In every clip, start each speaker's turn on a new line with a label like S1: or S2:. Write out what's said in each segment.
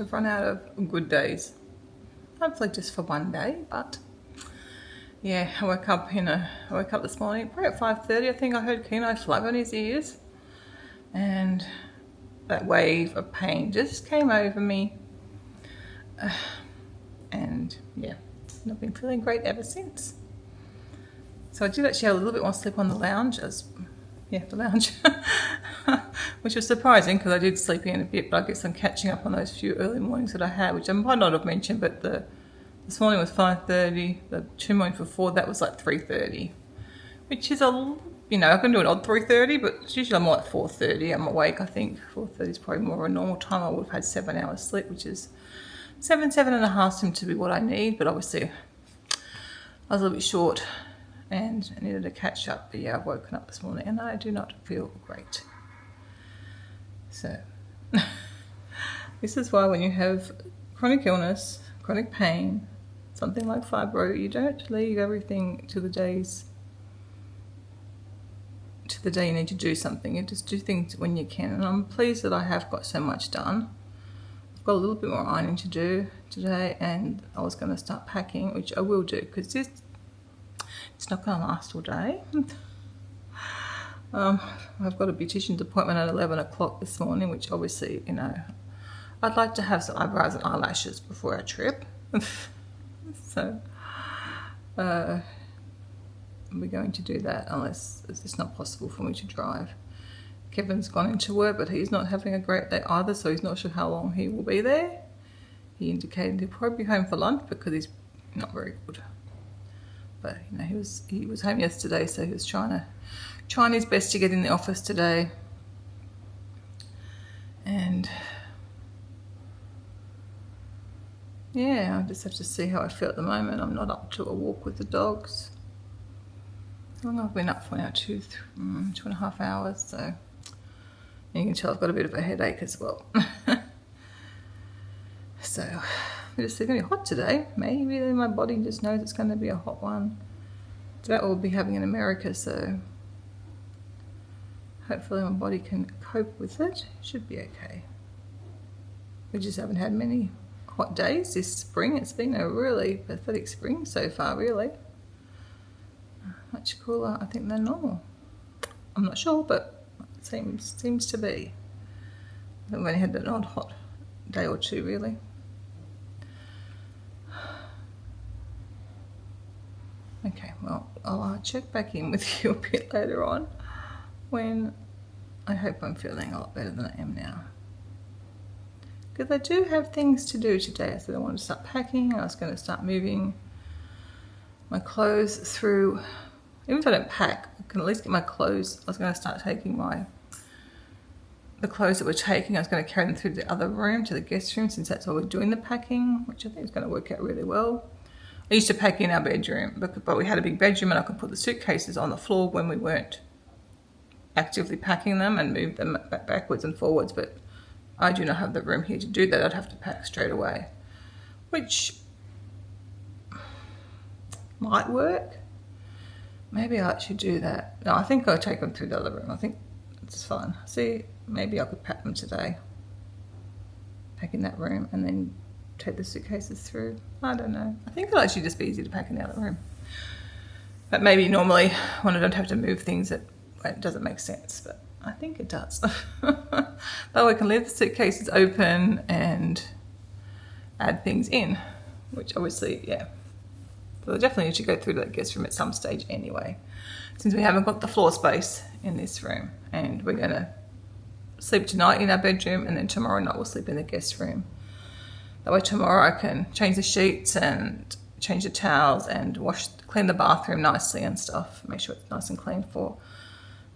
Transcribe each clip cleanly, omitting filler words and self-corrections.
S1: have run out of good days. Hopefully just for one day, but yeah, I woke up this morning, probably at 5:30. I think I heard Keno flug on his ears, and that wave of pain just came over me. And yeah, I've been feeling great ever since. So I did actually have a little bit more sleep on the lounge, which was surprising because I did sleep in a bit, but I guess I'm catching up on those few early mornings that I had, which I might not have mentioned, but this morning was 5:30, the 2 morning before that was like 3:30, which is I can do an odd 3:30, but it's usually I'm more like 4:30. I'm awake, I think. 4:30 is probably more of a normal time. I would have had 7 hours sleep, which is 7.5 seemed to be what I need, but obviously I was a little bit short and I needed to catch up. But yeah, I've woken up this morning and I do not feel great. So this is why when you have chronic illness, chronic pain, something like fibro, you don't leave everything to the day you need to do something. You just do things when you can. And I'm pleased that I have got so much done. I've got a little bit more ironing to do today, and I was going to start packing, which I will do because it's not going to last all day. I've got a beautician's appointment at 11 o'clock this morning, which obviously, I'd like to have some eyebrows and eyelashes before our trip. So we're going to do that unless it's not possible for me to drive. Kevin's gone into work, but he's not having a great day either, so he's not sure how long he will be there. He indicated he'll probably be home for lunch because he's not very good. But he was home yesterday, so he was trying his best to get in the office today. And yeah, I just have to see how I feel at the moment. I'm not up to a walk with the dogs. How long have I been up for now? 2.5 hours. So you can tell I've got a bit of a headache as well. So it's going to be hot today. Maybe my body just knows it's going to be a hot one. That we'll be having in America, so hopefully my body can cope with it. Should be okay. We just haven't had many hot days this spring. It's been a really pathetic spring so far, really. Much cooler, I think, than normal. I'm not sure, but it seems to be. We've only had an odd hot day or two, really. Okay, well, I'll check back in with you a bit later on when I hope I'm feeling a lot better than I am now. Because I do have things to do today. I said I wanted to start packing. I was going to start moving my clothes through. Even if I don't pack, I can at least get my clothes. I was going to start taking the clothes that we're taking. I was going to carry them through the other room to the guest room, since that's where we're doing the packing, which I think is going to work out really well. I used to pack in our bedroom, but we had a big bedroom and I could put the suitcases on the floor when we weren't actively packing them and move them backwards and forwards. But I do not have the room here to do that. I'd have to pack straight away, which might work. Maybe I should do that. No, I think I'll take them through the other room. I think it's fine. See, maybe I could pack them today. Pack in that room and then take the suitcases through. I don't know. I think it'll actually just be easy to pack in the other room. But maybe normally when I don't have to move things, it doesn't make sense. But I think it does. But we can leave the suitcases open and add things in, which obviously, yeah. So I definitely need to go through that guest room at some stage anyway, since we haven't got the floor space in this room. And we're going to sleep tonight in our bedroom, and then tomorrow night we'll sleep in the guest room. That way tomorrow I can change the sheets and change the towels and clean the bathroom nicely and stuff. Make sure it's nice and clean for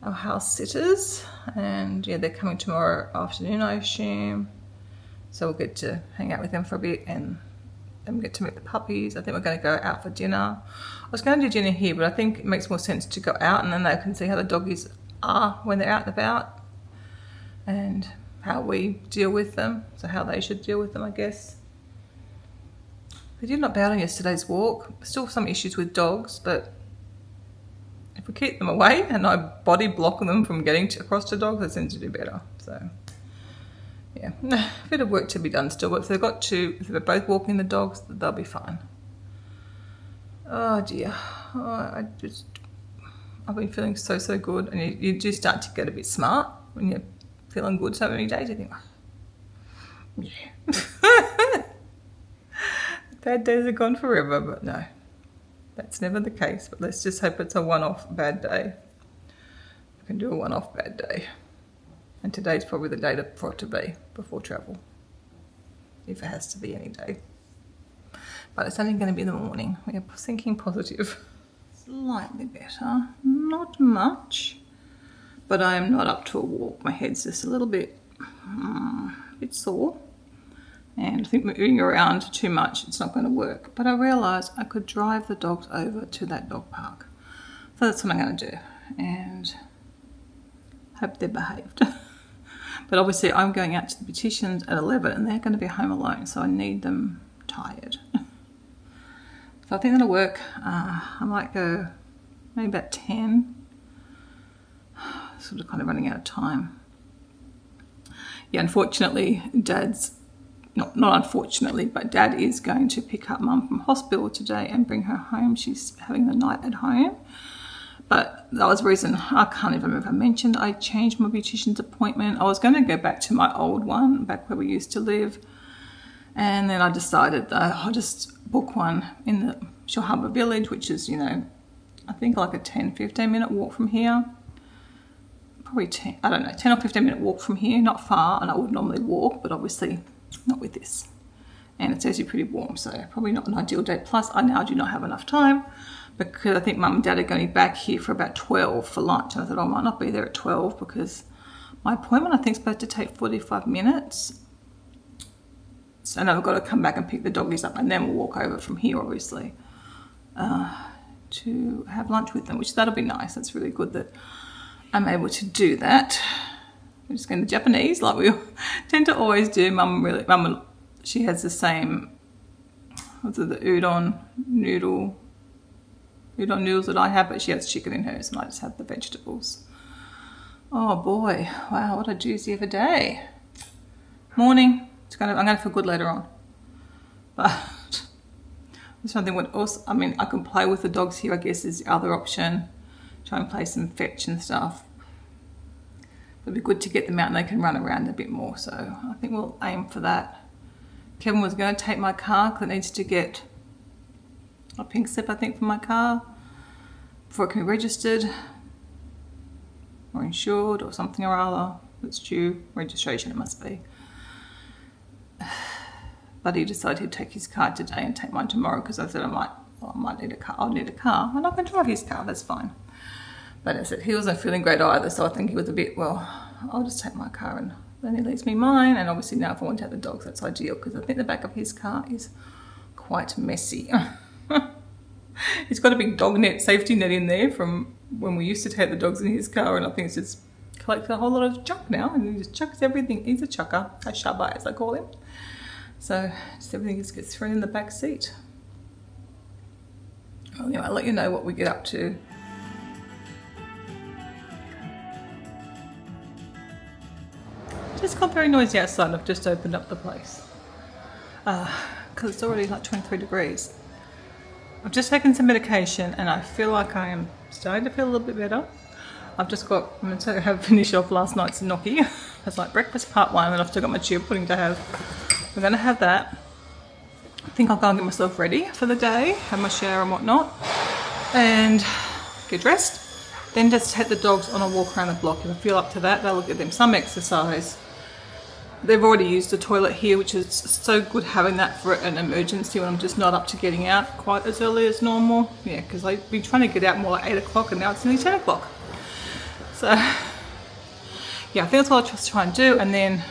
S1: our house sitters. And yeah, they're coming tomorrow afternoon, I assume. So we'll get to hang out with them for a bit and then we get to meet the puppies. I think we're going to go out for dinner. I was going to do dinner here, but I think it makes more sense to go out and then they can see how the doggies are when they're out and about and how we deal with them. So how they should deal with them, I guess. We did not bad on yesterday's walk. Still some issues with dogs, but if we keep them away and I body block them from getting across to dogs, they seem to do better. So yeah, a bit of work to be done still, but if they're both walking the dogs, they'll be fine. Oh dear, I've been feeling so good, and you do start to get a bit smart when you're feeling good so many days. You think, yeah. Bad days are gone forever, but no, that's never the case. But let's just hope it's a one-off bad day. We can do a one-off bad day. And today's probably the day for it to be, before travel. If it has to be any day. But it's only going to be in the morning. We are thinking positive. Slightly better, not much. But I am not up to a walk. My head's just a little bit sore. And I think moving around too much, it's not going to work. But I realised I could drive the dogs over to that dog park. So that's what I'm going to do. And hope they're behaved. But obviously I'm going out to the beauticians at 11 and they're going to be home alone. So I need them tired. So I think that'll work. I might go maybe about 10. Sort of kind of running out of time. Yeah, unfortunately, not unfortunately, but Dad is going to pick up Mum from hospital today and bring her home. She's having the night at home. But that was the reason, I can't even remember if I mentioned, I changed my beautician's appointment. I was going to go back to my old one, back where we used to live. And then I decided that I'll just book one in the Shellharbour Village, which is, I think like a 10-15 minute walk from here. Probably 10 or 15 minute walk from here, not far. And I would normally walk, but obviously not with this. And it's actually pretty warm, so probably not an ideal date. Plus, I now do not have enough time because I think Mum and Dad are going to be back here for about 12 for lunch. And I thought I might not be there at 12 because my appointment, I think, is supposed to take 45 minutes. So now I've got to come back and pick the doggies up and then we'll walk over from here, obviously, to have lunch with them, which that'll be nice. That's really good that I'm able to do that. I'm just going to Japanese like we tend to always do. Mum, she has the same, the udon noodles that I have, but she has chicken in hers and I just have the vegetables. Oh boy, wow, what a juicy of a day. Morning. I'm going to feel good later on. But there's something what else, I can play with the dogs here, I guess, is the other option. Try and play some fetch and stuff. It'd be good to get them out and they can run around a bit more. So I think we'll aim for that. Kevin was going to take my car because it needs to get a pink slip, I think, for my car before it can be registered or insured or something or other. It's due registration, it must be. But he decided he'd take his car today and take mine tomorrow because I said I might need a car. I'll need a car. I'm not going to drive his car, that's fine. But I said he wasn't feeling great either, so I think he was a bit, I'll just take my car and then he leaves me mine. And obviously now if I want to have the dogs, that's ideal because I think the back of his car is quite messy. He's got a big dog net, safety net in there from when we used to take the dogs in his car, and I think it's just collected a whole lot of junk now and he just chucks everything. He's a chucker, a shabba as I call him. So just everything just gets thrown in the back seat. Well, anyway, I'll let you know what we get up to. Just got very noisy outside. I've just opened up the place because it's already like 23 degrees. I've just taken some medication and I feel like I am starting to feel a little bit better. I'm going to have finished off last night's gnocchi. It's like breakfast part 1 and I've still got my chia pudding to have. We're going to have that. I think I'll go and get myself ready for the day, have my shower and whatnot, and get dressed. Then just take the dogs on a walk around the block. If I feel up to that, they'll get them some exercise. They've already used the toilet here, which is so good having that for an emergency when I'm just not up to getting out quite as early as normal. Yeah, because I've been trying to get out more like 8 o'clock and now it's nearly 10 o'clock. So, yeah, I think that's what I'll just try and do, and then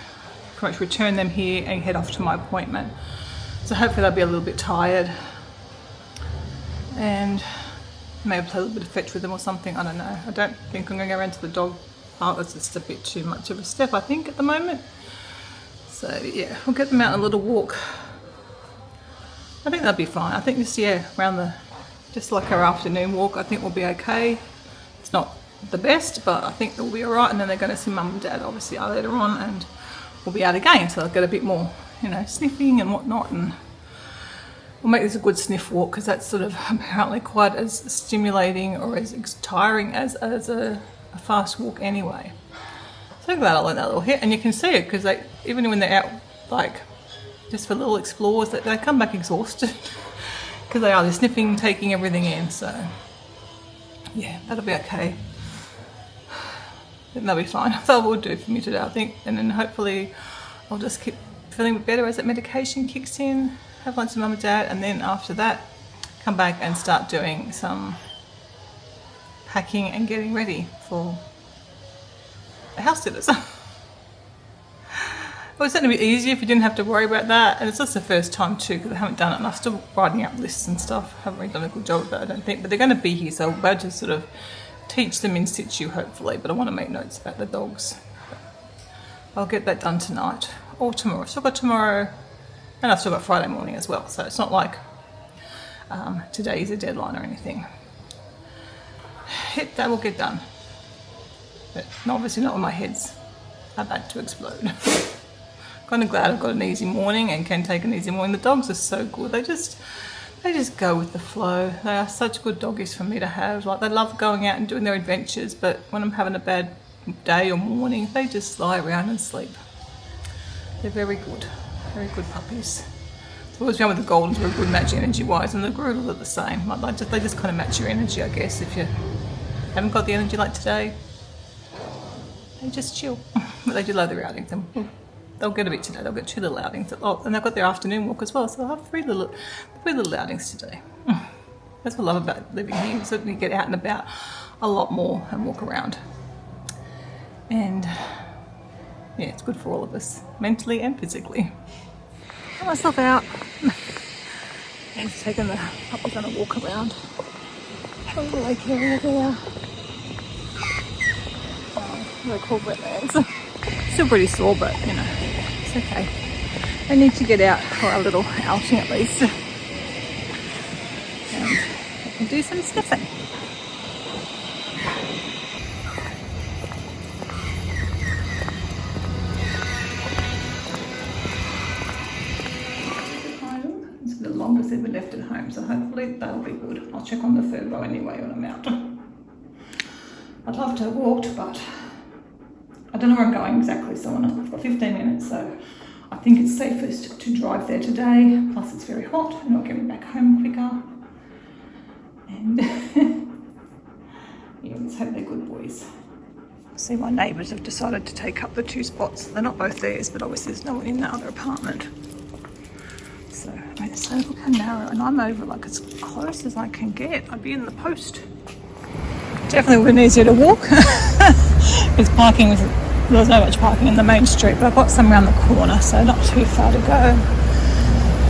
S1: pretty much return them here and head off to my appointment. So hopefully they'll be a little bit tired and maybe play a little bit of fetch with them or something. I don't know. I don't think I'm going to go around to the dog park. It's just a bit too much of a step, I think, at the moment. So yeah, we'll get them out on a little walk. I think they'll be fine. I think this, around just like our afternoon walk, I think we'll be okay. It's not the best, but I think they'll be alright. And then they're going to see Mum and Dad obviously later on, and will be out again, so I'll get a bit more, you know, sniffing and whatnot, and we'll make this a good sniff walk, because that's sort of apparently quite as stimulating or as tiring as a fast walk anyway. So I'm glad I learned that little hit, and you can see it because they, even when they're out, like just for little explores, they come back exhausted because they're sniffing, taking everything in. So yeah, that'll be okay. That'll be fine. That's all it will do for me today, I think, and then hopefully I'll just keep feeling better as that medication kicks in. Have lunch with mum and dad, and then after that come back and start doing some packing and getting ready for the house sitters. It would certainly be easier if you didn't have to worry about that, and it's just the first time too, because I haven't done it and I'm still writing up lists and stuff. I haven't really done a good job of it, I don't think, but they're going to be here, so I'll be able to sort of teach them in situ hopefully, but I want to make notes about the dogs. I'll get that done tonight or tomorrow. I've still got tomorrow, and I've still got Friday morning as well, so it's not like today is a deadline or anything. That will get done, but obviously not when my head's about to explode. Kind of glad I've got an easy morning and can take an easy morning. The dogs are so good. They just go with the flow. They are such good doggies for me to have. Like, they love going out and doing their adventures, but when I'm having a bad day or morning, they just lie around and sleep. They're very good puppies. I've always found with the Goldens were a good match energy-wise, and the Groodles are the same. Like they just kind of match your energy, I guess. If you haven't got the energy like today, they just chill. But they do love their outings. They'll get a bit today. They'll get 2 little outings. Oh, and they've got their afternoon walk as well, so they'll have 3 little outings today. That's what I love about living here, so we get out and about a lot more and walk around. And yeah, it's good for all of us, mentally and physically. Got myself out and taking the puppy on a walk around a little lake area there. They're called wetlands. Still pretty sore, but you know, it's okay. I need to get out for a little outing at least. And I can do some sniffing. Longest ever left at home, so hopefully that'll be good. I'll check on the fibro anyway when I'm out. I'd love to have walked, but I don't know where I'm going exactly, so I've got 15 minutes, so I think it's safest to drive there today. Plus it's very hot and it'll get me back home quicker. And yeah, let's hope they're good boys. See, my neighbours have decided to take up the 2 spots. They're not both theirs, but obviously there's no one in the other apartment. So, look how narrow, and I'm over like as close as I can get. I'd be in the post. Definitely would have been easier to walk because there was no much parking in the main street, but I've got some around the corner, so not too far to go.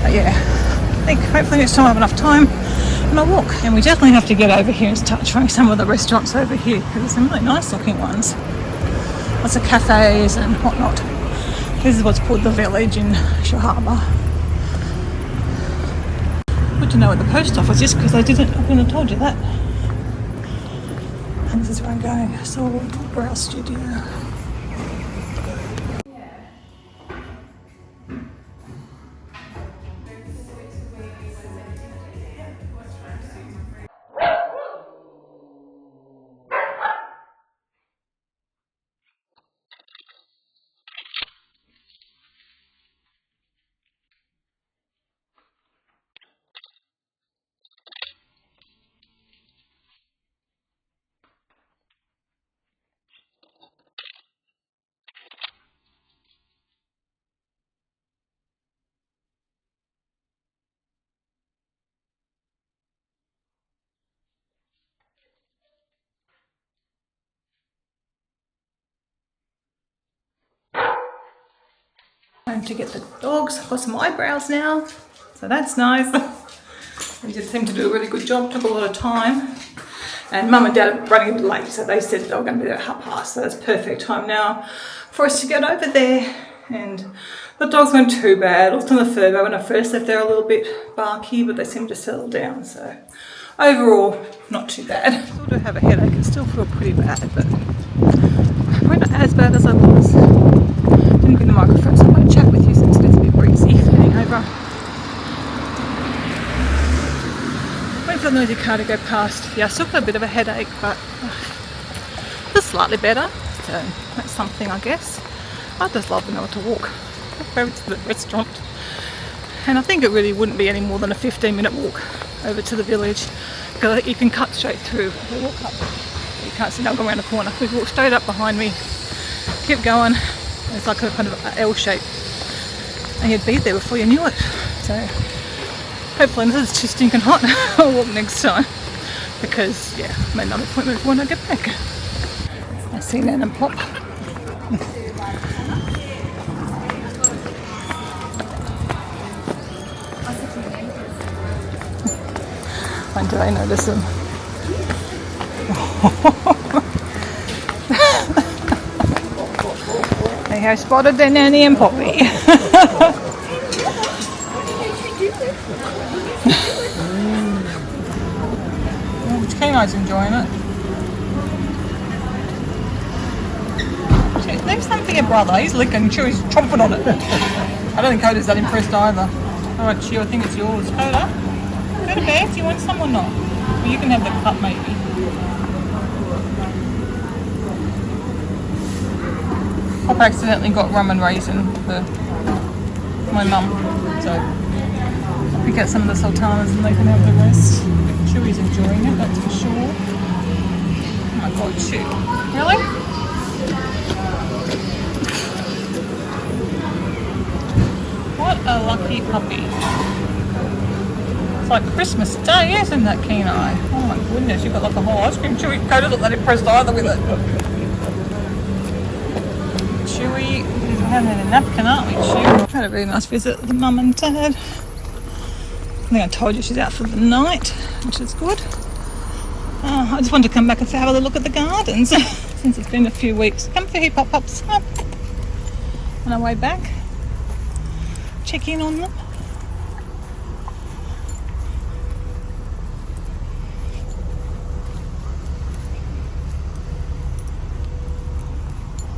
S1: But yeah, I think hopefully next time I have enough time and I'll walk. And we definitely have to get over here and start trying some of the restaurants over here, because there's some really nice looking ones. Lots of cafes and whatnot. This is what's called the Village in Shahaba. Good to know what the post office is, because I wouldn't have told you that. And this is where I'm going. So Brow Studio. Time to get the dogs. I've got some eyebrows now, so that's nice. They just seem to do a really good job. Took a lot of time, and Mum and Dad are running a bit late, so they said they were going to be there at 1:30, so that's perfect time now for us to get over there. And the dogs weren't too bad. I looked on the furbo when I first left, they're a little bit barky, but they seem to settle down, so overall not too bad. I still do have a headache. I still feel pretty bad, but probably not as bad as I was didn't get the microphone, so I'm going to chat with you since it is a bit breezy getting over. Wait for the noisy car to go past. Yeah, I still got a bit of a headache, but just slightly better. So that's something, I guess. I just love being able to walk over to the restaurant. And I think it really wouldn't be any more than a 15-minute walk over to the village, because you can cut straight through. We walk up, you can't see now, go around the corner. We walk straight up behind me, keep going. It's like a kind of L shape, and you'd be there before you knew it. So hopefully this is too stinking hot. I'll walk next time, because yeah, I made another appointment for when I get back. I see Nan and Pop. When do I notice them? They have spotted their Nanny and Poppy. Keno's enjoying it. Leave some for your brother. He's licking, Chewy's chomping on it. I don't think Coda's that impressed either. Alright, Chew, I think it's yours. Coda? Go to bed. Do you want some or not? Well, you can have the cup maybe. Pop accidentally got rum and raisin for my mum, so I'll pick out some of the sultanas and they can have the rest. Chewy's enjoying it, that's for sure. Oh my god, Chew. Really? What a lucky puppy. It's like Christmas Day, isn't that, Keno? Oh my goodness, you've got like a whole ice cream. Chewy, Coda looked that impressed either with it. Chewy, we're having a napkin, aren't we, Chewy? Had a really nice visit with Mum and Dad. I think I told you she's out for the night, which is good. I just wanted to come back and have a look at the gardens since it's been a few weeks. Come for here, Pop-Pops. On our way back. Check in on them.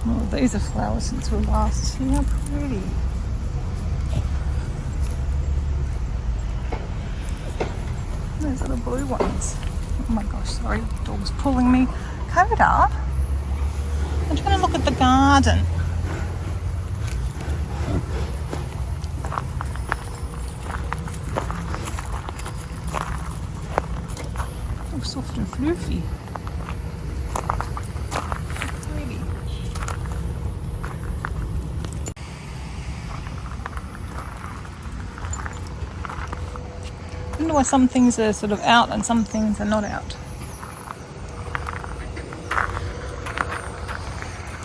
S1: Oh, these are flowers since we last. See how pretty. Those are the blue ones. Oh my gosh, sorry, the dog's pulling me. Coda, I'm trying to look at the garden. Oh, soft and floofy. Pretty. I wonder why some things are sort of out and some things are not out.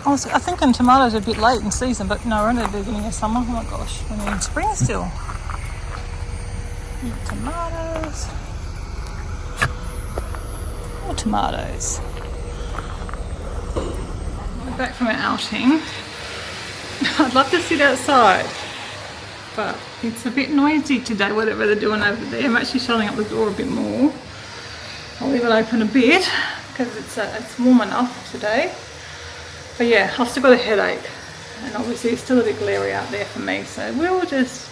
S1: I was thinking tomatoes are a bit late in season, but no, we're only at the beginning of summer. Oh my gosh, we're in spring still. Tomatoes. More tomatoes. We're back from our outing. I'd love to sit outside, but it's a bit noisy today, whatever they're doing over there. I'm actually shutting up the door a bit more. I'll leave it open a bit because it's warm enough today. But yeah, I've still got a headache, and obviously it's still a bit glary out there for me. So I'm just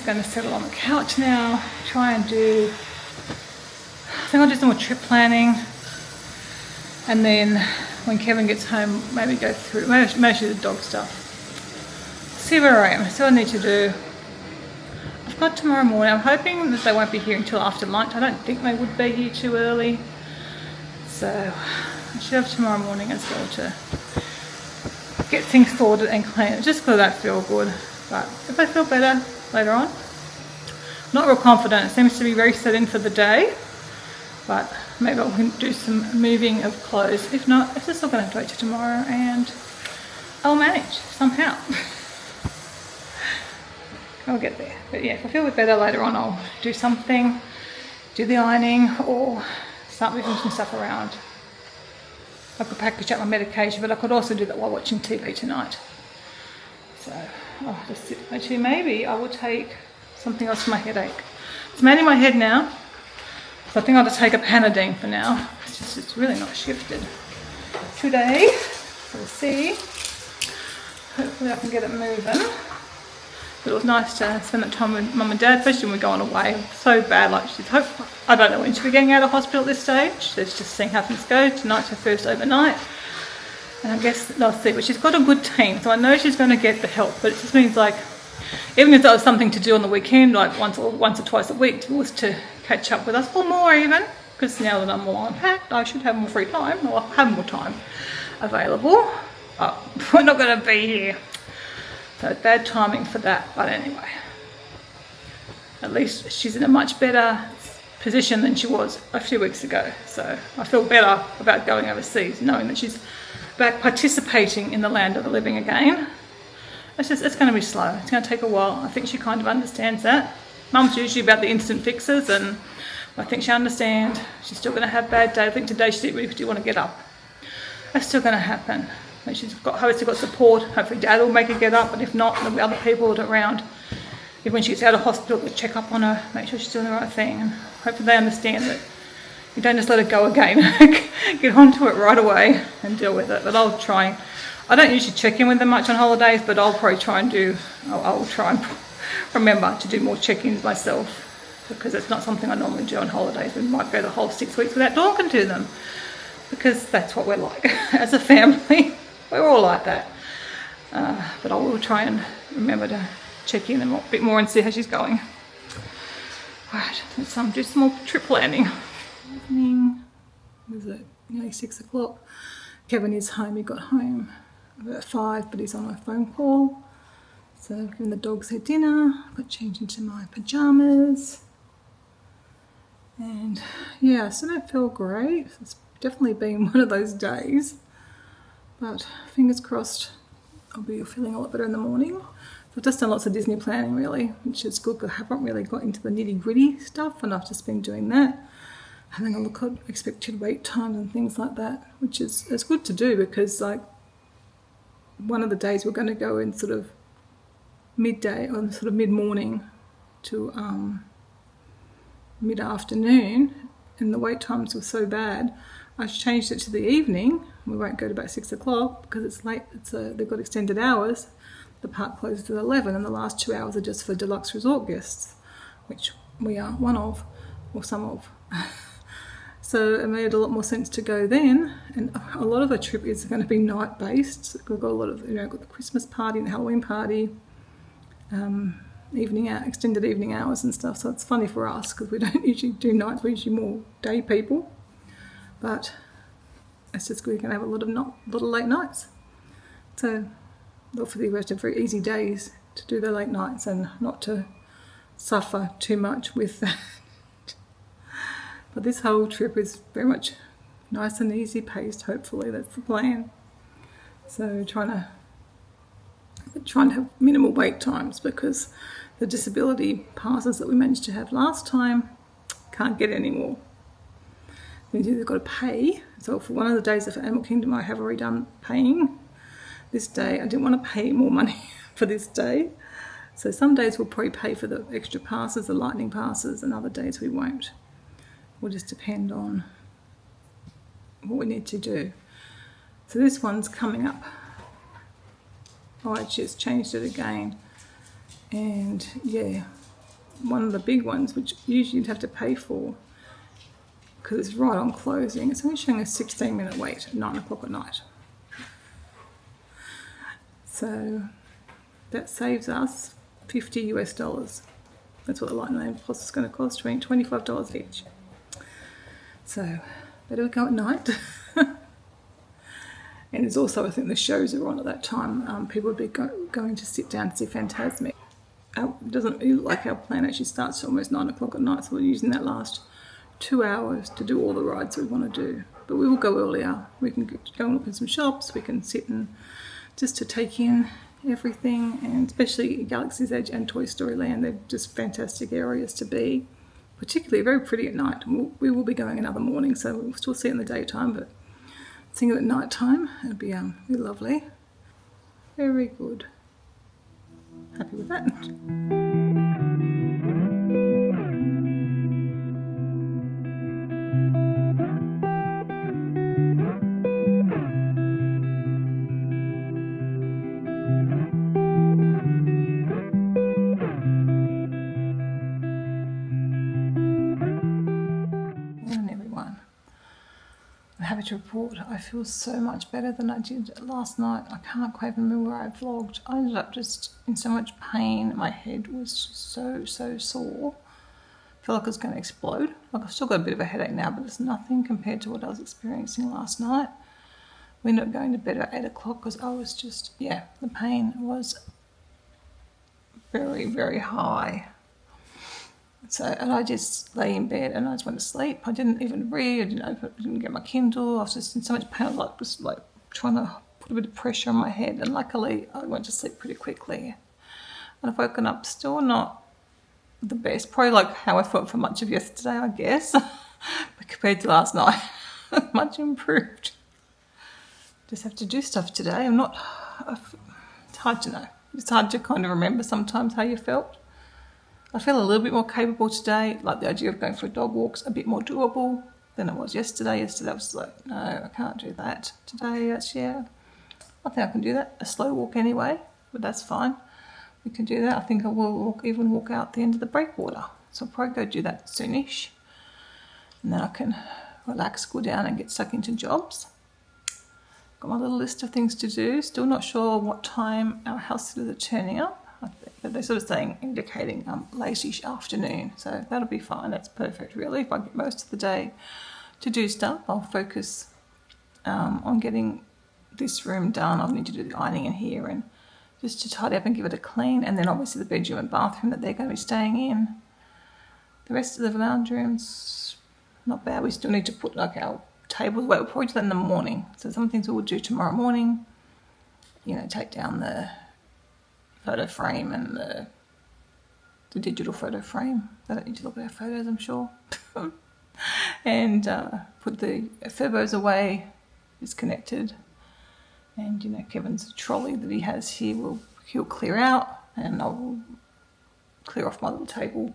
S1: going to settle on the couch now, try and I think I'll do some more trip planning, and then when Kevin gets home, maybe go through, maybe the dog stuff. See where I am, see what I need to do. I've got tomorrow morning. I'm hoping that they won't be here until after lunch. I don't think they would be here too early. So I should have tomorrow morning as well to get things sorted and clean. Just because I don't feel good. But if I feel better later on, not real confident. It seems to be very set in for the day. But maybe I can do some moving of clothes. If not, it's just not going to have to wait till tomorrow, and I'll manage somehow. I'll get there. But yeah, if I feel a bit better later on, I'll do something, do the ironing, or start moving some stuff around. I could package up my medication, but I could also do that while watching TV tonight. So I'll just sit. Actually, maybe I will take something else for my headache. It's mainly my head now, so I think I'll just take a Panadine for now. It's really not shifted today. So we'll see. hopefully I can get it moving. But it was nice to spend that time with Mum and Dad, especially when we're going away. So bad, like I don't know when she'll be getting out of hospital at this stage. Let's just see how things go. Tonight's her first overnight. And I guess they'll see, but she's got a good team, so I know she's going to get the help. But it just means, like, even if that was something to do on the weekend, like once or twice a week, was to catch up with us, or more even, because now that I'm more unpacked, I should have more free time, or have more time available. But we're not going to be here, so it's bad timing for that. But anyway, at least she's in a much better position than she was a few weeks ago. So I feel better about going overseas, knowing that she's back participating in the land of the living again. It's going to be slow. It's going to take a while. I think she kind of understands that. Mum's usually about the instant fixes, and I think she understands. She's still going to have bad days. I think today she really do want to get up. That's still going to happen. And she's hopefully got support. Hopefully Dad will make her get up, but if not, there'll be other people around. If when she gets out of hospital, they'll check up on her, make sure she's doing the right thing, and hopefully they understand that you don't just let it go again. Get onto it right away and deal with it. But I'll try. I don't usually check in with them much on holidays, but I'll probably try and I'll try and remember to do more check-ins myself, because it's not something I normally do on holidays. We might go the whole 6 weeks without talking to them, because that's what we're like as a family. We're all like that. But I will try and remember to check in a bit more and see how she's going. Right, let's do some more trip planning. Evening, was it nearly 6 o'clock? Kevin is home. He got home about 5, but he's on a phone call. So giving the dogs their dinner, got changed into my pajamas. And yeah, I still don't feel great. It's definitely been one of those days. But fingers crossed I'll be feeling a lot better in the morning. So I've just done lots of Disney planning really, which is good because I haven't really got into the nitty gritty stuff, and I've just been doing that. Having a look at expected wait times and things like that, which is it's good to do, because like one of the days we're going to go in sort of midday or sort of mid-morning to mid-afternoon, and the wait times were so bad I changed it to the evening. We won't go to about 6 o'clock because it's late. They've got extended hours. The park closes at 11, and the last 2 hours are just for deluxe resort guests, which we are one of, or some of. So it made a lot more sense to go then, and a lot of the trip is going to be night based. We've got a lot of, got the Christmas party and the Halloween party, extended evening hours and stuff. So it's funny for us because we don't usually do nights. We're usually more day people, but it's just we're going to have a lot of late nights. So hopefully we have to have very easy days to do the late nights and not to suffer too much with that. But this whole trip is very much nice and easy paced, hopefully. That's the plan. So trying to have minimal wait times, because the disability passes that we managed to have last time can't get any more. We've either got to pay. So for one of the days of Animal Kingdom I have already done paying. This day I didn't want to pay more money for this day. So some days we'll probably pay for the extra passes, the lightning passes, and other days we won't. Will just depend on what we need to do. So this one's coming up. Oh, I just changed it again. And yeah, one of the big ones, which usually you'd have to pay for, because it's right on closing. It's only showing a 16-minute wait at 9 o'clock at night. So that saves us $50 US. That's what the Lightning Lane Plus is going to cost, $25 each. So better go at night. And it's also, I think the shows are on at that time. People would be going to sit down to see Fantasmic. It doesn't look like our plan actually starts almost 9 o'clock at night, so we're using that last 2 hours to do all the rides we want to do. But we will go earlier. We can go and look in some shops. We can sit and just to take in everything, and especially Galaxy's Edge and Toy Story Land. They're just fantastic areas to be. Particularly very pretty at night. We will be going another morning, so we'll still see it in the daytime, but seeing it at night time, it'll be really lovely. Very good. Happy with that. happy to report I feel so much better than I did last night. I can't quite remember where I vlogged. I ended up just in so much pain. My head was just so sore. I feel like it's going to explode. Like I've still got a bit of a headache now, but it's nothing compared to what I was experiencing last night. We ended up going to bed at 8 o'clock because I was just, yeah, the pain was very, very high. So, and I just lay in bed and I just went to sleep. I didn't even read, I didn't get my Kindle. I was just in so much pain. I was just trying to put a bit of pressure on my head. And luckily, I went to sleep pretty quickly. And I've woken up still not the best. Probably like how I felt for much of yesterday, I guess. But compared to last night, much improved. Just have to do stuff today. It's hard to know. It's hard to kind of remember sometimes how you felt. I feel a little bit more capable today, like the idea of going for a dog walk's a bit more doable than it was yesterday. Yesterday I was like, no, I can't do that. Today, yeah, I think I can do that. A slow walk anyway, but that's fine. We can do that. I think I will even walk out the end of the breakwater. So I'll probably go do that soonish. And then I can relax, cool down and get stuck into jobs. Got my little list of things to do. Still not sure what time our house sitters are turning up. But they're sort of indicating late-ish afternoon. So that'll be fine. That's perfect, really. If I get most of the day to do stuff, I'll focus on getting this room done. I'll need to do the ironing in here and just to tidy up and give it a clean. And then obviously the bedroom and bathroom that they're going to be staying in. The rest of the lounge room's not bad. We still need to put like our tables away. We'll probably do that in the morning. So some things we'll do tomorrow morning. You know, take down the photo frame and the digital photo frame. They don't need to look at our photos, I'm sure. And put the fibros away, disconnected. And, you know, Kevin's trolley that he has here, he'll clear out, and I'll clear off my little table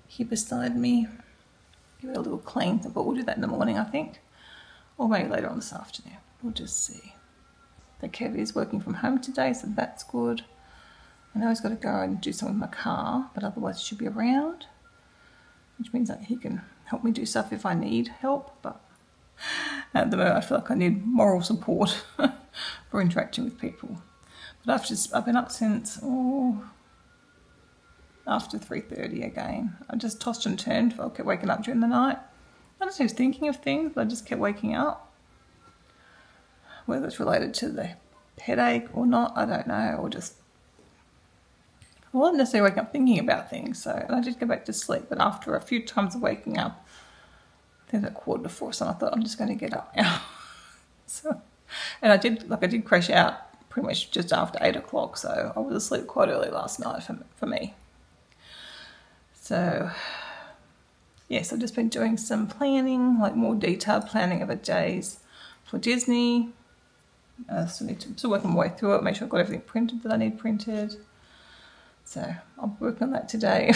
S1: here beside me. Give it a little clean, but we'll do that in the morning, I think. Or maybe later on this afternoon. We'll just see. The Kev is working from home today, so that's good. I know he's got to go and do something with my car, but otherwise he should be around, which means that he can help me do stuff if I need help. But at the moment, I feel like I need moral support for interacting with people. But I've been up since after 3:30 again. I just tossed and turned. I kept waking up during the night. I just was thinking of things, but I just kept waking up. Whether it's related to the headache or not, I don't know, or just I wasn't necessarily waking up thinking about things, and I did go back to sleep, but after a few times of waking up, I think at 4:45, so I thought I'm just going to get up now. And I did crash out pretty much just after 8 o'clock, so I was asleep quite early last night for me. So, yes, I've just been doing some planning, like more detailed planning of the days for Disney. Still working my way through it, make sure I've got everything printed that I need printed. So I'll work on that today,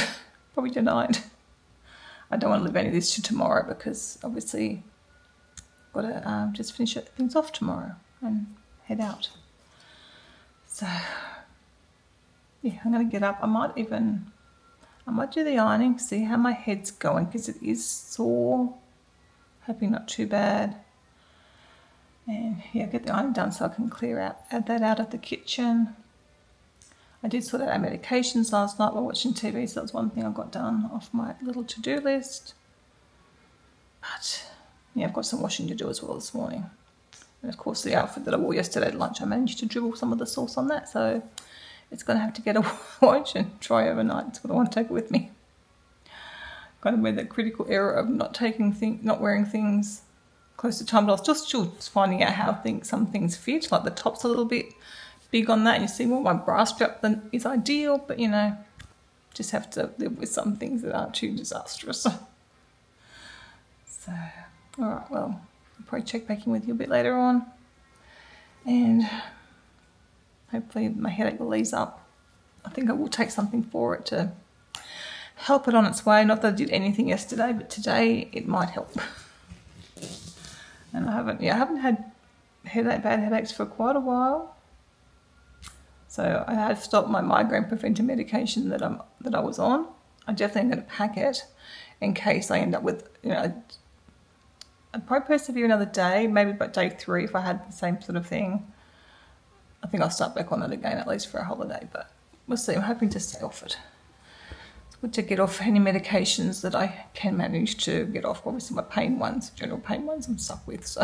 S1: probably tonight. I don't want to leave any of this to tomorrow because obviously I've got to just finish things off tomorrow and head out. So yeah, I'm going to get up. I might do the ironing, see how my head's going because it is sore. Hoping not too bad. And yeah, get the iron done so I can add that out of the kitchen. I did sort out our medications last night while watching TV, so that was one thing I got done off my little to-do list. But yeah, I've got some washing to do as well this morning. And of course the outfit that I wore yesterday at lunch, I managed to dribble some of the sauce on that, so it's going to have to get a wash and dry overnight. It's what I want to take it with me. Kind of made that critical error of not wearing things close to time, but I was just still finding out how some things fit, like the top's a little bit big on that, and you see more my bra strap than is ideal, but you know, just have to live with some things that aren't too disastrous. So, alright, well, I'll probably check back in with you a bit later on, and hopefully my headache will ease up. I think I will take something for it to help it on its way. Not that I did anything yesterday, but today it might help. And I haven't had bad headaches for quite a while. So I had stopped my migraine preventer medication that I was on. I definitely am going to pack it in case I end up with I'd probably persevere another day, maybe by day 3 if I had the same sort of thing. I think I'll start back on it again, at least for a holiday, but we'll see. I'm hoping to stay off it. It's good to get off any medications that I can manage to get off. Obviously my pain ones, general pain ones I'm stuck with, so.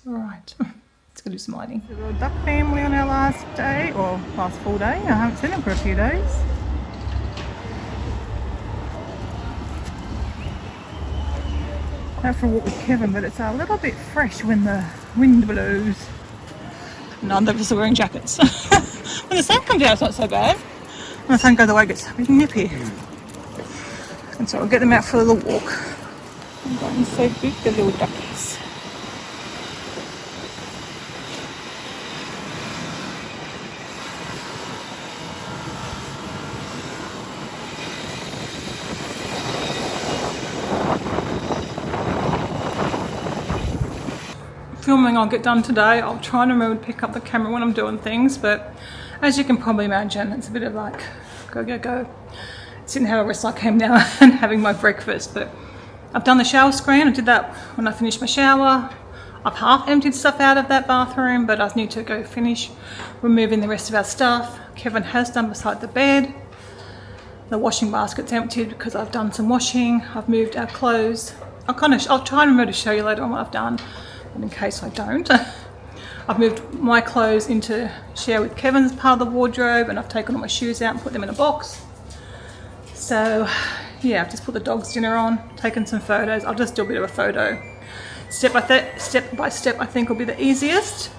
S1: All right, let's go do some lighting. The little duck family on our last day, or last full day. I haven't seen them for a few days. Out for a walk with Kevin, but it's a little bit fresh when the wind blows. None of us are wearing jackets. When the sun comes out, it's not so bad. When the sun goes away, it gets a bit nippy. And so I'll get them out for a little walk. I'm going so big, the little duckies. Filming I'll get done today. I'll try and remember to pick up the camera when I'm doing things, but as you can probably imagine, it's a bit of like go. Sitting how I rest like I am now and having my breakfast. But I've done the shower screen. I did that when I finished my shower. I've half emptied stuff out of that bathroom, but I need to go finish removing the rest of our stuff. Kevin has done beside the bed. The washing basket's emptied because I've done some washing. I've moved our clothes. I'll try and remember to show you later on what I've done. But in case I don't, I've moved my clothes into share with Kevin's part of the wardrobe, and I've taken all my shoes out and put them in a box. So yeah, I've just put the dog's dinner on, taken some photos. I'll just do a bit of a photo. Step by step I think will be the easiest.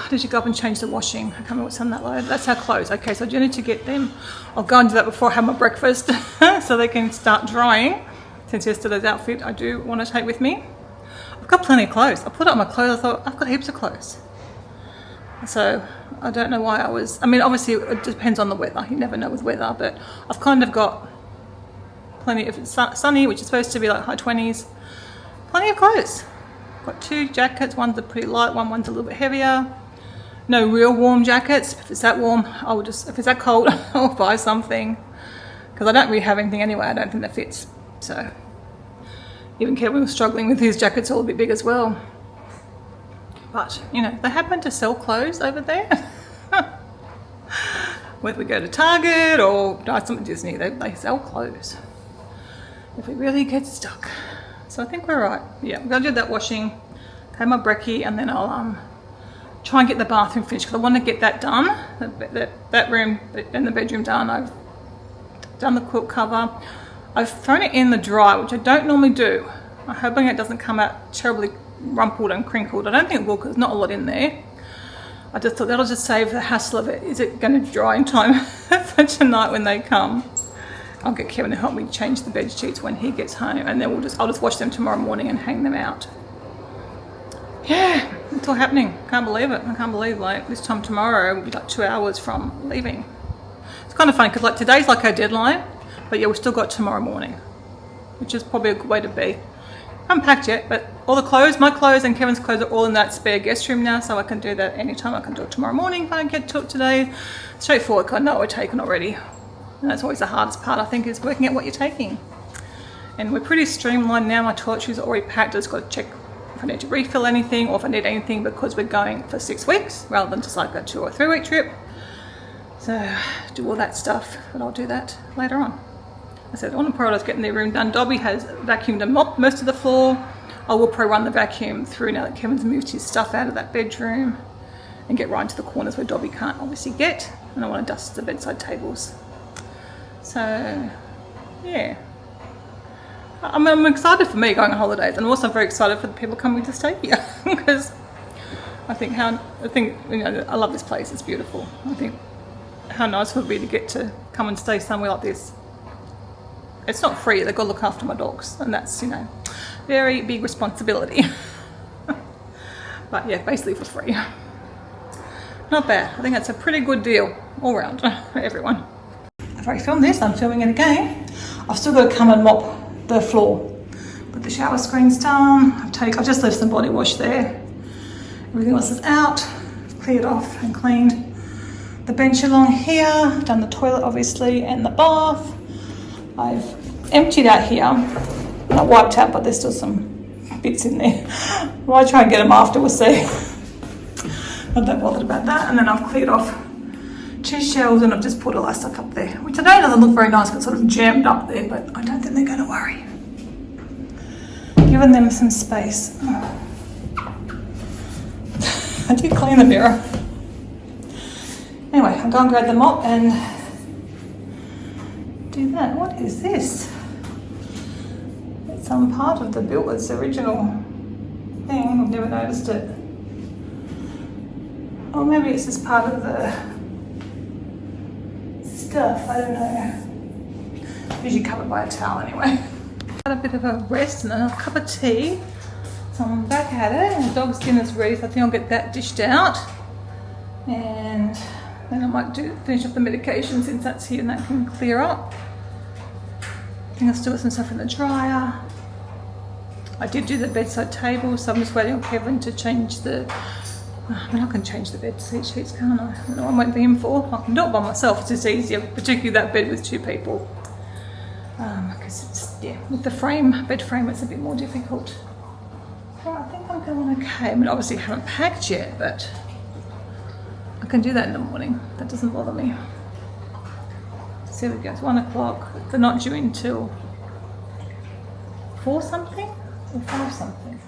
S1: Did you go up and change the washing? I can't remember what's on that load. That's our clothes. Okay, so I do need to get them. I'll go and do that before I have my breakfast so they can start drying. Since yesterday's outfit I do want to take with me. I've got plenty of clothes. I put up my clothes, I thought, I've got heaps of clothes. So I don't know why I mean, obviously it depends on the weather. You never know with weather, but I've kind of got plenty, if it's sunny, which is supposed to be like high 20s, plenty of clothes. Got 2 jackets, one's a pretty light one, one's a little bit heavier. No real warm jackets. If it's that warm, if it's that cold, I'll buy something. Because I don't really have anything anyway, I don't think that fits. So even Kevin was struggling with his jackets all a bit big as well. But, you know, they happen to sell clothes over there. Whether we go to Target or something at Disney, they sell clothes. If it really gets stuck. So I think we're right. Yeah, I'm going to do that washing, have my brekkie, and then I'll try and get the bathroom finished because I want to get that done. That room and the bedroom done. I've done the quilt cover. I've thrown it in the dryer, which I don't normally do. I'm hoping it doesn't come out terribly rumpled and crinkled. I don't think it will because there's not a lot in there. I just thought that'll just save the hassle of it. Is it going to dry in time for tonight when they come? I'll get Kevin to help me change the bed sheets when he gets home, and then I'll just wash them tomorrow morning and hang them out. Yeah, it's all happening. Can't believe it. I can't believe like this time tomorrow will be like 2 hours from leaving. It's kind of funny because like today's like our deadline. But yeah, we've still got tomorrow morning, which is probably a good way to be. I haven't packed yet, but all the clothes, my clothes and Kevin's clothes are all in that spare guest room now, so I can do that anytime. I can do it tomorrow morning if I don't get to it today. Straightforward, because I know we're taken already. And that's always the hardest part, I think, is working out what you're taking. And we're pretty streamlined now. My toiletries are already packed. I just got to check if I need to refill anything or if I need anything because we're going for 6 weeks rather than just like a 2 or 3 week trip. So do all that stuff, but I'll do that later on. I said I want to prioritise getting their room done. Dobby has vacuumed and mopped most of the floor. I will probably run the vacuum through now that Kevin's moved his stuff out of that bedroom and get right into the corners where Dobby can't obviously get. And I want to dust the bedside tables. So, yeah. I'm excited for me going on holidays, and I'm also very excited for the people coming to stay here because I think you know, I love this place. It's beautiful. I think how nice it would be to get to come and stay somewhere like this. It's not free. They've got to look after my dogs, and that's, you know, very big responsibility. But yeah, basically for free. Not bad. I think that's a pretty good deal all round for everyone. I've already filmed this. I'm filming it again. I've still got to come and mop the floor. But the shower screen's done. I've just left some body wash there. Everything else is out. I've cleared off and cleaned the bench along here. Done the toilet obviously and the bath. I've emptied out here, not wiped out, but there's still some bits in there. Well, I try and get them after, we'll see. Not that bothered about that. And then I've cleared off 2 shelves and I've just put all that stuff up there, which I know doesn't look very nice, it's sort of jammed up there, but I don't think they're going to worry. Giving them some space. I did clean the mirror. Anyway, I'll go and grab the mop and do that. What is this? It's some part of the builder's original thing. I've never noticed it. Or maybe it's just part of the stuff, I don't know. Usually covered by a towel anyway. Had a bit of a rest and a cup of tea. So I'm back at it, and the dog's dinner's ready, so I think I'll get that dished out. And then I might finish off the medication since that's here and that can clear up. I think I'll still have some stuff in the dryer. I did do the bedside table, so I'm just waiting on Kevin to change the... I mean, I can change the bed sheets, can't I? I don't know what I'm waiting for him for. I can do it by myself, it's just easier, particularly that bed with 2 people. Because it's, yeah, with the bed frame, it's a bit more difficult. Well, I think I'm going okay. I mean, obviously I haven't packed yet, but I can do that in the morning. That doesn't bother me. So there we go, it's 1 o'clock. They're not due until 4 something or 5 something.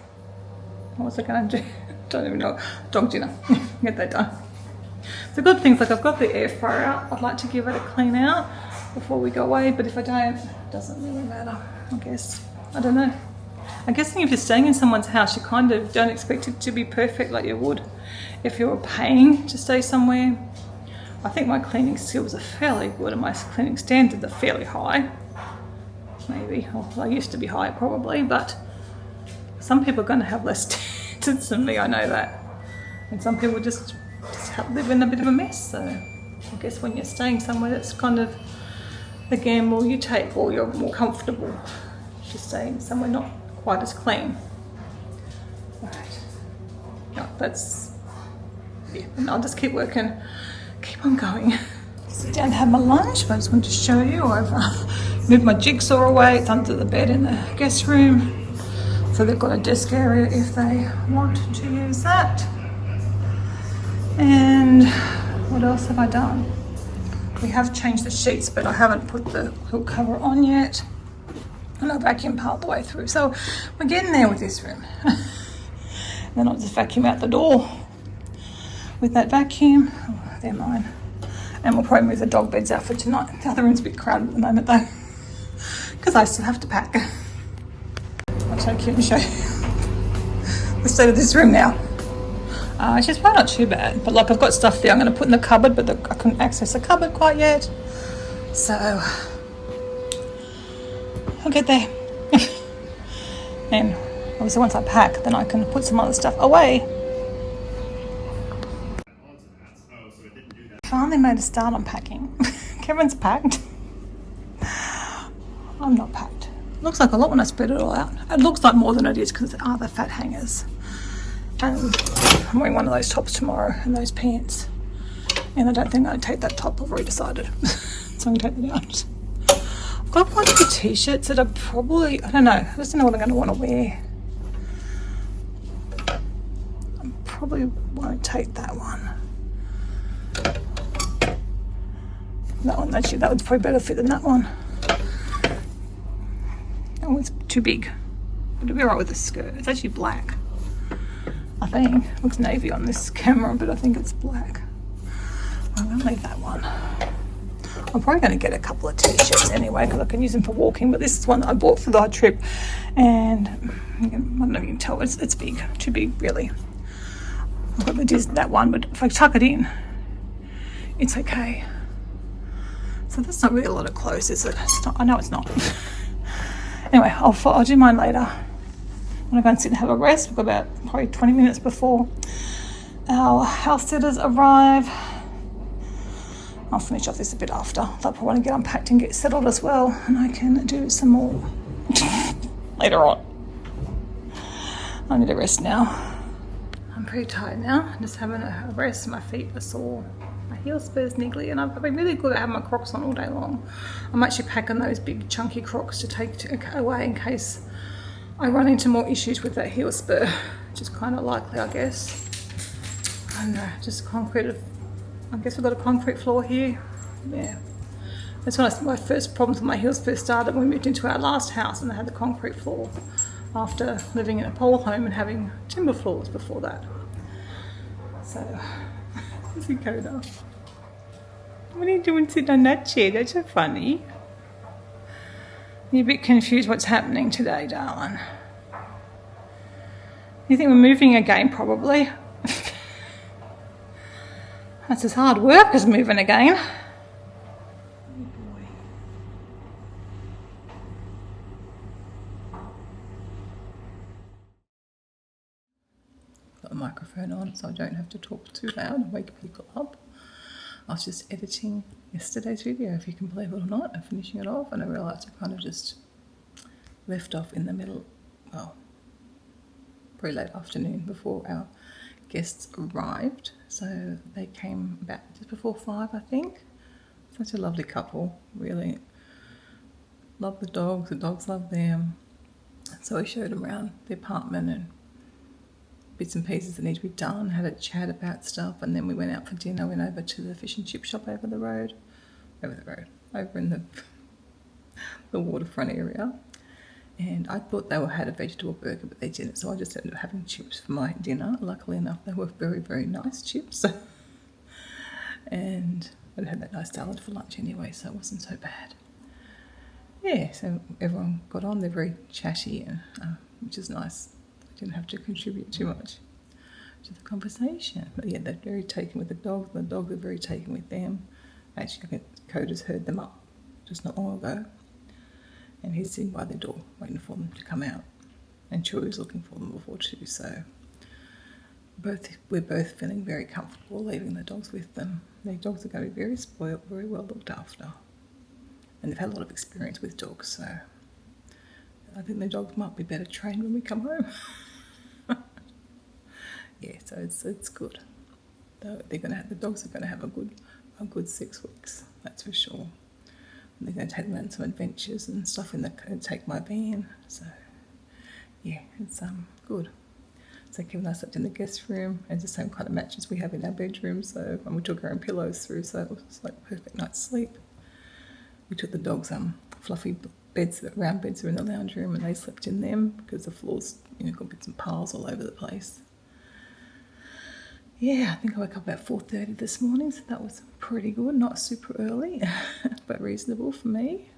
S1: What was I going to do? Don't even know. Dog dinner. Get that done. The good things, like I've got the air fryer out. I'd like to give it a clean out before we go away, but if I don't, it doesn't really matter, I guess. I don't know. I'm guessing if you're staying in someone's house, you kind of don't expect it to be perfect like you would if you were paying to stay somewhere. I think my cleaning skills are fairly good and my cleaning standards are fairly high. Maybe. Well, I used to be high probably, but some people are going to have less standards than me, I know that. And some people just live in a bit of a mess. So I guess when you're staying somewhere, that's kind of the gamble you take, or you're more comfortable just staying somewhere not quite as clean. Right. No, that's, yeah, and I'll just keep working, keep on going. Sit down and have my lunch, but I just wanted to show you I've moved my jigsaw away. It's under the bed in the guest room. So they've got a desk area if they want to use that. And what else have I done? We have changed the sheets, but I haven't put the quilt cover on yet. And I vacuumed part the way through. So we're getting there with this room. Then I'll just vacuum out the door with that vacuum. Oh, they're mine. And we'll probably move the dog beds out for tonight. The other room's a bit crowded at the moment though, because I still have to pack. I'll take you and show you the state of this room now. It's just probably not too bad, but like I've got stuff there I'm going to put in the cupboard, but I couldn't access the cupboard quite yet. So I'll get there. And obviously once I pack, then I can put some other stuff away. Finally made a start on packing. Kevin's packed. I'm not packed. Looks like a lot when I spread it all out. It looks like more than it is because there are the fat hangers. And I'm wearing one of those tops tomorrow and those pants. And I don't think I'd take that top, I've already decided. So I'm going to take that out. I've got a bunch of t-shirts that are probably, I don't know, I just don't know what I'm going to want to wear. I probably won't take that one. That one, actually, that would probably better fit than that one. That one's too big. It'll be alright with the skirt. It's actually black, I think. It looks navy on this camera, but I think it's black. I'm going to leave that one. I'm probably going to get a couple of t-shirts anyway because I can use them for walking, but this is one that I bought for the trip, and I don't know if you can tell, it's big, too big really. I've got that one, but if I tuck it in, it's okay. So that's not really a lot of clothes, is it? It's not, I know it's not. Anyway, I'll do mine later. I'm going to go and sit and have a rest. We've got about probably 20 minutes before our house sitters arrive. I'll finish off this a bit after. They'll probably want to get unpacked and get settled as well, and I can do some more later on. I need a rest now. I'm pretty tired now. I'm just having a rest. My feet are sore. My heel spurs niggly, and I've been really good at having my Crocs on all day long. I'm actually packing those big chunky Crocs to take away in case I run into more issues with that heel spur, which is kind of likely, I guess. I don't know, just concrete. I guess we've got a concrete floor here. Yeah. That's when my first problems with my heel spur started when we moved into our last house and they had the concrete floor after living in a pole home and having timber floors before that. So, this is Coda. What are you doing sitting on that chair? That's so funny. You're a bit confused what's happening today, darling. You think we're moving again, probably? That's as hard work as moving again. Oh boy. Got a microphone on so I don't have to talk too loud and wake people up. I was just editing yesterday's video, if you can believe it or not, and finishing it off, and I realised I kind of just left off in the middle, well, pretty late afternoon before our guests arrived. So they came about just before 5, I think. Such a lovely couple, really love the dogs love them. So I showed them around the apartment and bits and pieces that need to be done, had a chat about stuff, and then we went out for dinner, went over to the fish and chip shop over in the waterfront area. And I thought they had a vegetable burger, but they didn't, so I just ended up having chips for my dinner. Luckily enough, they were very, very nice chips. And I had that nice salad for lunch anyway, so it wasn't so bad. Yeah, so everyone got on, they're very chatty, and, which is nice. I didn't have to contribute too much to the conversation. But yeah, they're very taken with the dogs, and the dogs are very taken with them. Actually, I think Coda's heard them up just not long ago. And he's sitting by the door waiting for them to come out. And Chewy's looking for them before too, so we're both feeling very comfortable leaving the dogs with them. The dogs are going to be very spoiled, very well looked after. And they've had a lot of experience with dogs, so I think the dogs might be better trained when we come home. Yeah, so it's good. The dogs are going to have a good 6 weeks, that's for sure. And they're going to take them on some adventures and stuff take my van. So yeah, it's good. So Kevin and I slept in the guest room, and it's the same kind of mattress we have in our bedroom. So and we took our own pillows through, so it was like a perfect night's sleep. We took the dogs fluffy beds, round beds are in the lounge room, and they slept in them because the floors, got bits and piles all over the place. Yeah, I think I woke up about 4:30 this morning, so that was pretty good. Not super early, but reasonable for me.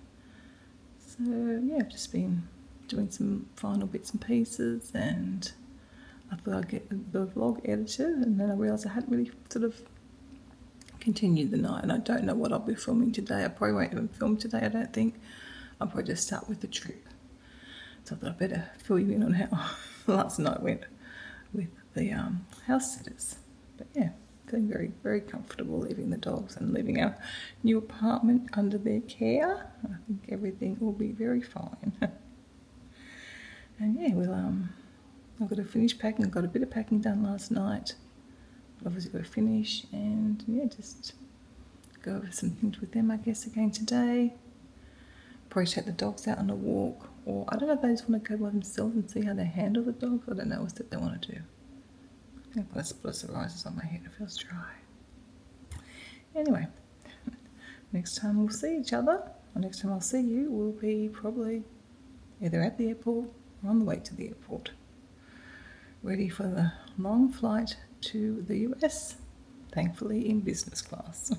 S1: So yeah, I've just been doing some final bits and pieces, and I thought I'd get the vlog edited, and then I realised I hadn't really sort of continued the night, and I don't know what I'll be filming today. I probably won't even film today, I don't think. I'll probably just start with the trip. So I thought I'd better fill you in on how last night went with the house sitters. But yeah, feeling very, very comfortable leaving the dogs and leaving our new apartment under their care. I think everything will be very fine. And yeah, I've got to finish packing. I got a bit of packing done last night. Obviously got to finish, and yeah, just go over some things with them, I guess, again today. Probably take the dogs out on a walk, or I don't know if they just want to go by themselves and see how they handle the dogs. I don't know what they want to do. I've got a split of psoriasis on my head, it feels dry. Anyway, next time we'll see each other, or next time I'll see you, we'll be probably either at the airport or on the way to the airport, ready for the long flight to the US, thankfully in business class.